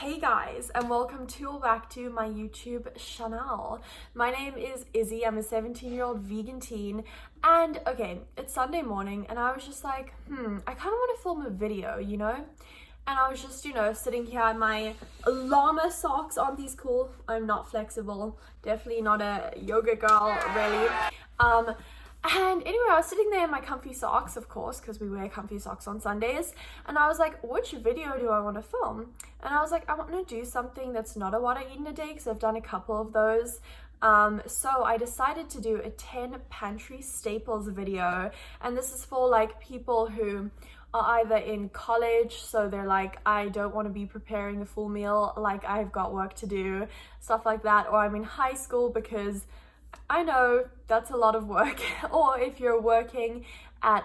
Hey guys, and welcome back to my YouTube channel. My name is Izzy. I'm a 17-year-old vegan teen, and okay, it's Sunday morning and I was just like, I kind of want to film a video, And I was just, sitting here in my llama socks. Aren't these cool? I'm not flexible. Definitely not a yoga girl, really. And anyway, I was sitting there in my comfy socks, of course, because we wear comfy socks on Sundays. And I was like, which video do I want to film? And I was like, I want to do something that's not a what I eat in a day, because I've done a couple of those. So I decided to do a 10 pantry staples video. And this is for like people who are either in college, so they're like, I don't want to be preparing a full meal, like I've got work to do, stuff like that. Or I'm in high school because I know that's a lot of work. Or if you're working at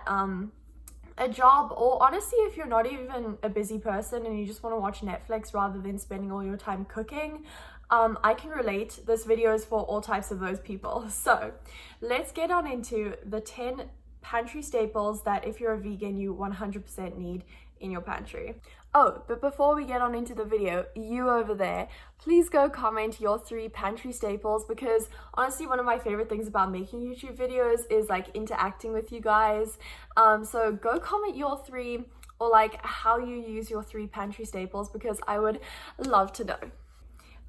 a job, or honestly if you're not even a busy person and you just want to watch Netflix rather than spending all your time cooking, I can relate. This video is for all types of those people. So let's get on into the 10 pantry staples that if you're a vegan you 100% need in your pantry. Oh, but before we get on into the video, you over there, please go comment your 3 pantry staples, because honestly one of my favorite things about making YouTube videos is like interacting with you guys. So go comment your 3, or like how you use your 3 pantry staples, because I would love to know.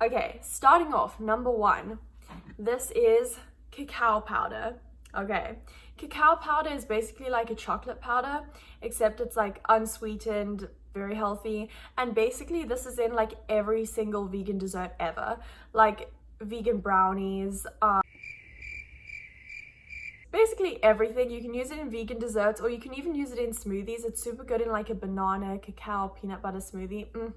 Okay, starting off, number 1, this is cacao powder. Okay, cacao powder is basically like a chocolate powder, except it's like unsweetened, very healthy, and basically this is in like every single vegan dessert ever, like vegan brownies, basically everything. You can use it in vegan desserts, or you can even use it in smoothies. It's super good in like a banana, cacao, peanut butter smoothie.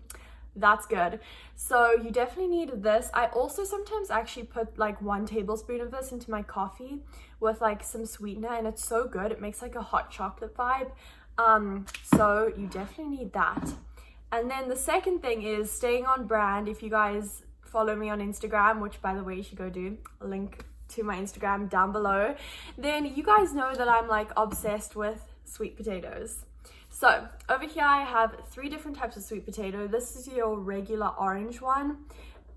That's good. So you definitely need this. I also sometimes actually put like 1 tablespoon of this into my coffee with like some sweetener, and it's so good. It makes like a hot chocolate vibe. So you definitely need that. And then the second thing is staying on brand. If you guys follow me on Instagram, which by the way you should go do, link to my Instagram down below, then you guys know that I'm like obsessed with sweet potatoes. So over here I have 3 different types of sweet potato. This is your regular orange one,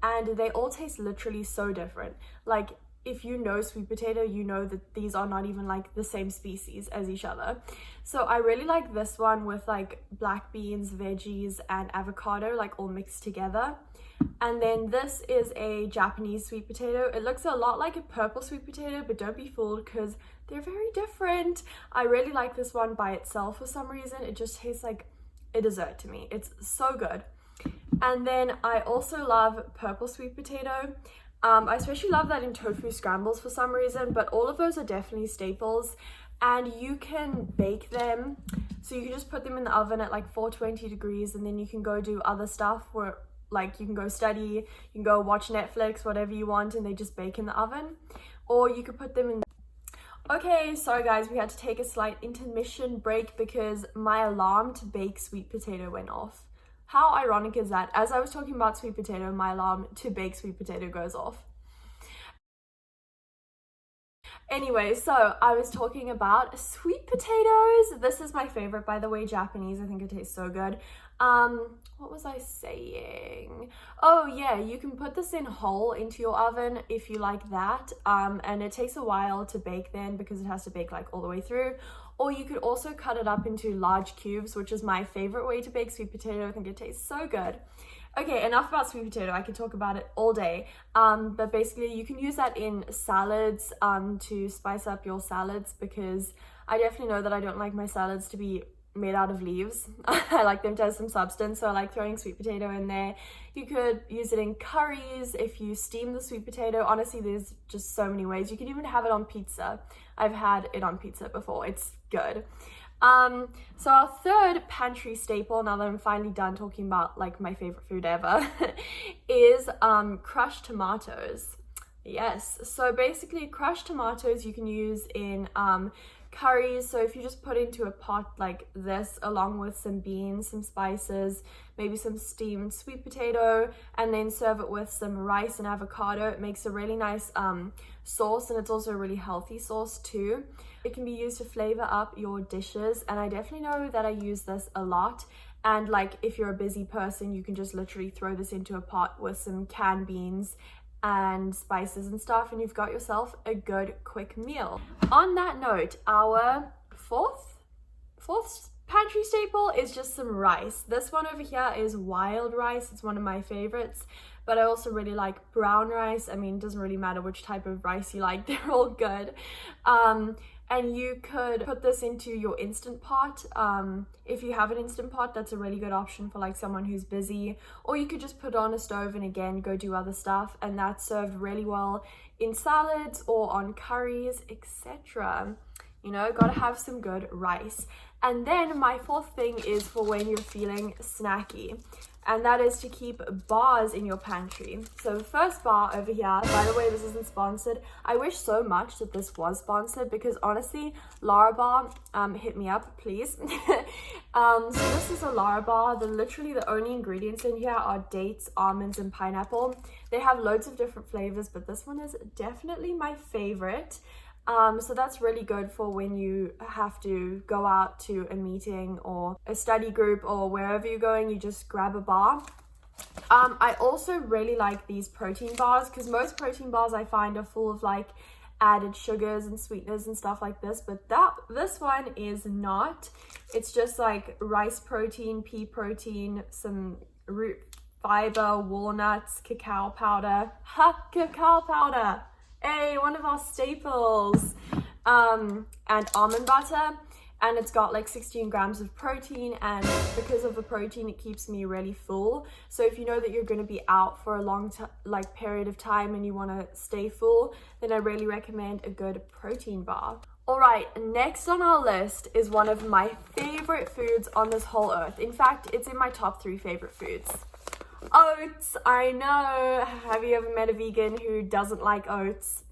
and they all taste literally so different. Like if you know sweet potato, you know that these are not even like the same species as each other. So I really like this one with like black beans, veggies, and avocado like all mixed together. And then this is a Japanese sweet potato. It looks a lot like a purple sweet potato, but don't be fooled because they're very different. I really like this one by itself for some reason. It just tastes like a dessert to me. It's so good. And then I also love purple sweet potato. I especially love that in tofu scrambles for some reason, but all of those are definitely staples, and you can bake them. So you can just put them in the oven at like 420 degrees, and then you can go do other stuff where like you can go study, you can go watch Netflix, whatever you want, and they just bake in the oven. Or you could put them in. Okay, sorry guys, we had to take a slight intermission break because my alarm to bake sweet potato went off. How ironic is that? As I was talking about sweet potato, my alarm to bake sweet potato goes off. Anyway, so I was talking about sweet potatoes. This is my favorite, by the way, Japanese. I think it tastes so good. What was I saying? Oh yeah, you can put this in whole into your oven if you like that. And it takes a while to bake then because it has to bake like all the way through. Or you could also cut it up into large cubes, which is my favorite way to bake sweet potato. I think it tastes so good. Okay, enough about sweet potato. I could talk about it all day. But basically you can use that in salads to spice up your salads, because I definitely know that I don't like my salads to be made out of leaves. I like them to have some substance, so I like throwing sweet potato in there. You could use it in curries if you steam the sweet potato. Honestly, there's just so many ways. You can even have it on pizza. I've had it on pizza before. It's good. So our third pantry staple, now that I'm finally done talking about like my favorite food ever, is crushed tomatoes. Yes, so basically crushed tomatoes you can use in curries. So if you just put into a pot like this, along with some beans, some spices, maybe some steamed sweet potato, and then serve it with some rice and avocado, it makes a really nice sauce, and it's also a really healthy sauce too. It can be used to flavor up your dishes, and I definitely know that I use this a lot. And like if you're a busy person, you can just literally throw this into a pot with some canned beans and spices and stuff, and you've got yourself a good quick meal. On that note, our fourth pantry staple is just some rice. This one over here is wild rice. It's one of my favorites, but I also really like brown rice. I mean, it doesn't really matter which type of rice you like, they're all good. And you could put this into your Instant Pot. If you have an Instant Pot, that's a really good option for like someone who's busy, or you could just put it on a stove and again go do other stuff, and that's served really well in salads or on curries, etc. You know, gotta have some good rice. And then my fourth thing is for when you're feeling snacky, and that is to keep bars in your pantry. So the first bar over here, by the way, this isn't sponsored. I wish so much that this was sponsored, because honestly, Lara Bar, hit me up, please. So this is a Lara Bar. Literally the only ingredients in here are dates, almonds, and pineapple. They have loads of different flavors, but this one is definitely my favorite. So that's really good for when you have to go out to a meeting or a study group or wherever you're going, you just grab a bar. I also really like these protein bars, because most protein bars I find are full of like added sugars and sweeteners and stuff like this, but this one is not. It's just like rice protein, pea protein, some root fiber, walnuts, cacao powder. Cacao powder! Hey, one of our staples. And almond butter, and it's got like 16 grams of protein, and because of the protein it keeps me really full. So if you know that you're going to be out for a long period of time and you want to stay full, then I really recommend a good protein bar. All right, next on our list is one of my favorite foods on this whole earth. In fact, it's in my top 3 favorite foods. Oats. I know. Have you ever met a vegan who doesn't like oats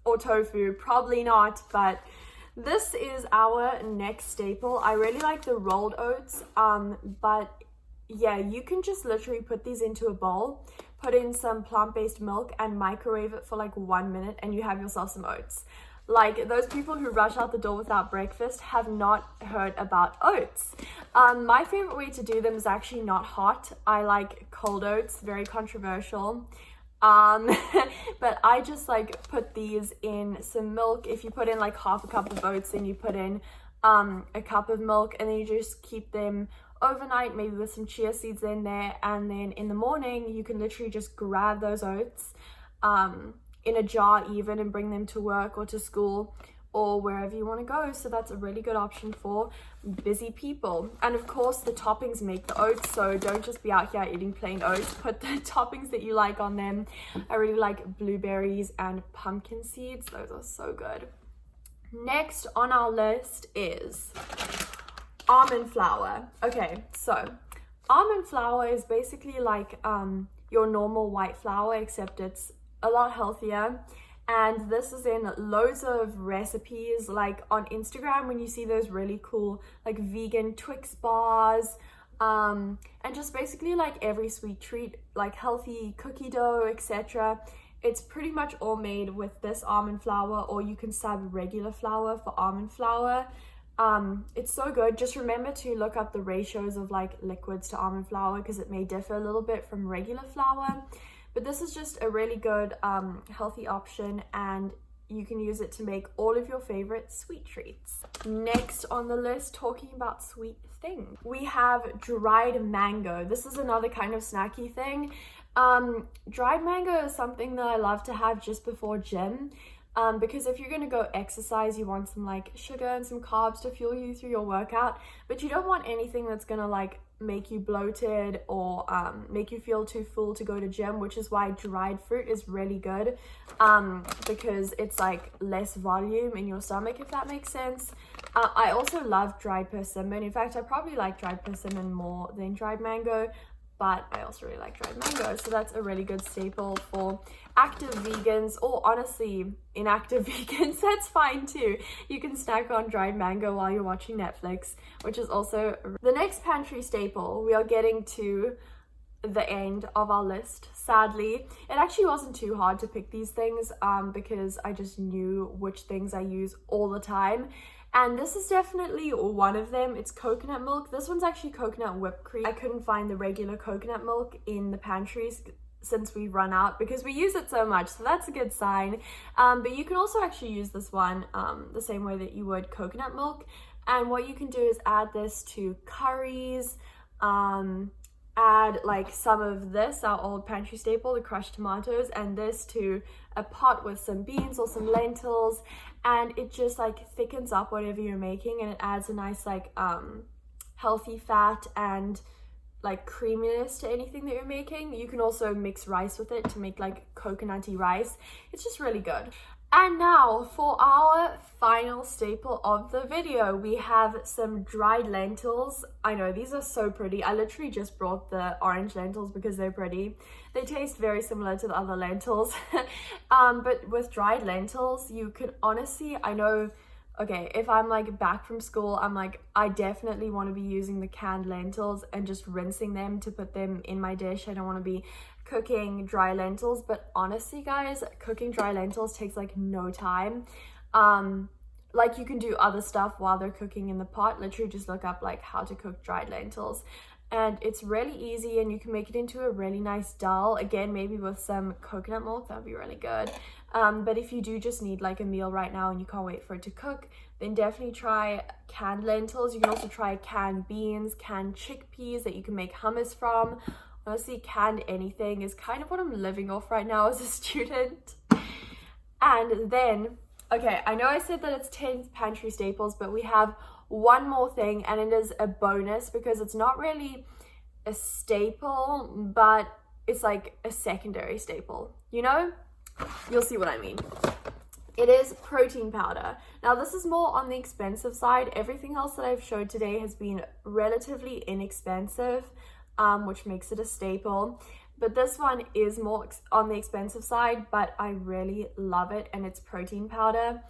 or tofu? Probably not, but this is our next staple. I really like the rolled oats, but yeah, you can just literally put these into a bowl, put in some plant-based milk and microwave it for like 1 minute, and you have yourself some oats. Like, those people who rush out the door without breakfast have not heard about oats. My favorite way to do them is actually not hot. I like cold oats, very controversial. But I just like put these in some milk. If you put in like half a cup of oats, then you put in a cup of milk, and then you just keep them overnight, maybe with some chia seeds in there, and then in the morning you can literally just grab those oats in a jar even, and bring them to work or to school or wherever you want to go. So that's a really good option for busy people. And of course, the toppings make the oats, so don't just be out here eating plain oats. Put the toppings that you like on them. I really like blueberries and pumpkin seeds. Those are so good. Next on our list is almond flour. Okay, so almond flour is basically like your normal white flour, except it's a lot healthier, and this is in loads of recipes. Like on Instagram, when you see those really cool like vegan Twix bars, and just basically like every sweet treat, like healthy cookie dough, etc., it's pretty much all made with this almond flour, or you can sub regular flour for almond flour. It's so good. Just remember to look up the ratios of like liquids to almond flour, because it may differ a little bit from regular flour. But this is just a really good healthy option, and you can use it to make all of your favorite sweet treats. Next on the list, talking about sweet things, we have dried mango. This is another kind of snacky thing. Dried mango is something that I love to have just before gym, because if you're going to go exercise, you want some like sugar and some carbs to fuel you through your workout, but you don't want anything that's going to like make you bloated or make you feel too full to go to gym, which is why dried fruit is really good, because it's like less volume in your stomach, if that makes sense. I also love dried persimmon. In fact, I probably like dried persimmon more than dried mango, but I also really like dried mango. So that's a really good staple for active vegans, or honestly inactive vegans. That's fine too. You can snack on dried mango while you're watching Netflix, which is also the next pantry staple. We are getting to the end of our list, sadly. It actually wasn't too hard to pick these things, because I just knew which things I use all the time. And this is definitely one of them. It's coconut milk. This one's actually coconut whipped cream. I couldn't find the regular coconut milk in the pantries since we've run out because we use it so much, so that's a good sign. But you can also actually use this one the same way that you would coconut milk. And what you can do is add this to curries, add like some of this, our old pantry staple, the crushed tomatoes, and this to a pot with some beans or some lentils, and it just like thickens up whatever you're making, and it adds a nice like healthy fat and like creaminess to anything that you're making. You can also mix rice with it to make like coconutty rice. It's just really good. And now for our final staple of the video, we have some dried lentils. I know, these are so pretty. I literally just brought the orange lentils because they're pretty. They taste very similar to the other lentils. But with dried lentils, you can honestly, I know, okay, if I'm like back from school, I'm like, I definitely want to be using the canned lentils and just rinsing them to put them in my dish. I don't want to be cooking dry lentils, but honestly guys, cooking dry lentils takes like no time. Like you can do other stuff while they're cooking in the pot. Literally just look up like how to cook dried lentils, and it's really easy, and you can make it into a really nice dal. Again, maybe with some coconut milk, that would be really good. But if you do just need like a meal right now and you can't wait for it to cook, then definitely try canned lentils. You can also try canned beans, canned chickpeas that you can make hummus from. Honestly, canned anything is kind of what I'm living off right now as a student. And then, okay, I know I said that it's 10 pantry staples, but we have one more thing, and it is a bonus because it's not really a staple, but it's like a secondary staple, you know? You'll see what I mean. It is protein powder. Now, this is more on the expensive side. Everything else that I've showed today has been relatively inexpensive, which makes it a staple. But this one is more on the expensive side, but I really love it, and it's protein powder.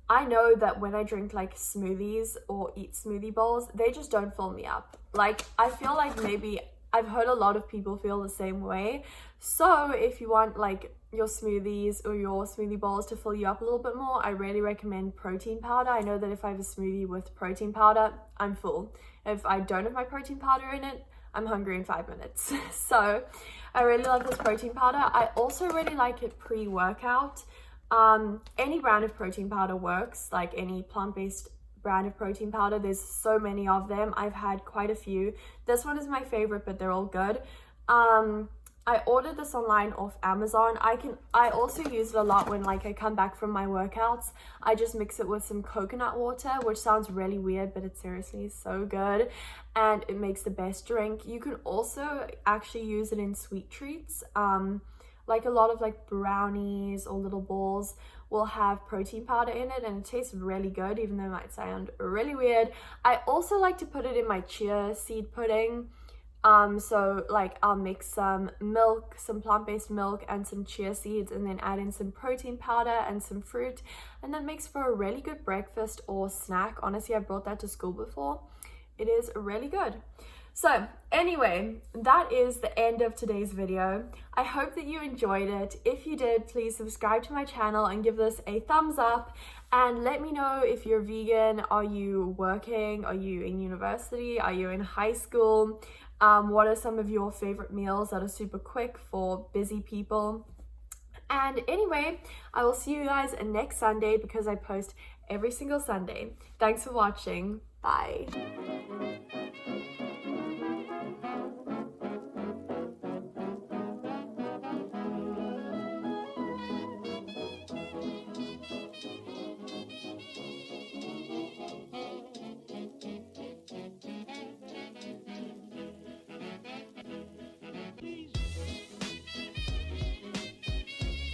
I know that when I drink like smoothies or eat smoothie bowls, they just don't fill me up. Like, I feel like maybe I've heard a lot of people feel the same way. So if you want like your smoothies or your smoothie bowls to fill you up a little bit more, I really recommend protein powder. I know that if I have a smoothie with protein powder, I'm full. If I don't have my protein powder in it, I'm hungry in 5 minutes. So I really love this protein powder. I also really like it pre-workout. Any brand of protein powder works, like any plant-based brand of protein powder. There's so many of them. I've had quite a few. This one is my favorite, but they're all good. I ordered this online off Amazon. I also use it a lot when like I come back from my workouts. I just mix it with some coconut water, which sounds really weird, but it seriously is so good, and it makes the best drink. You can also actually use it in sweet treats. Like a lot of like brownies or little balls will have protein powder in it, and it tastes really good, even though it might sound really weird. I also like to put it in my chia seed pudding. So like I'll mix some milk, some plant-based milk and some chia seeds, and then add in some protein powder and some fruit, and that makes for a really good breakfast or snack. Honestly, I brought that to school before. It is really good. So anyway, that is the end of today's video. I hope that you enjoyed it. If you did, please subscribe to my channel and give this a thumbs up, and let me know if you're vegan. Are you working? Are you in university? Are you in high school? What are some of your favorite meals that are super quick for busy people? And anyway, I will see you guys next Sunday because I post every single Sunday. Thanks for watching. Bye.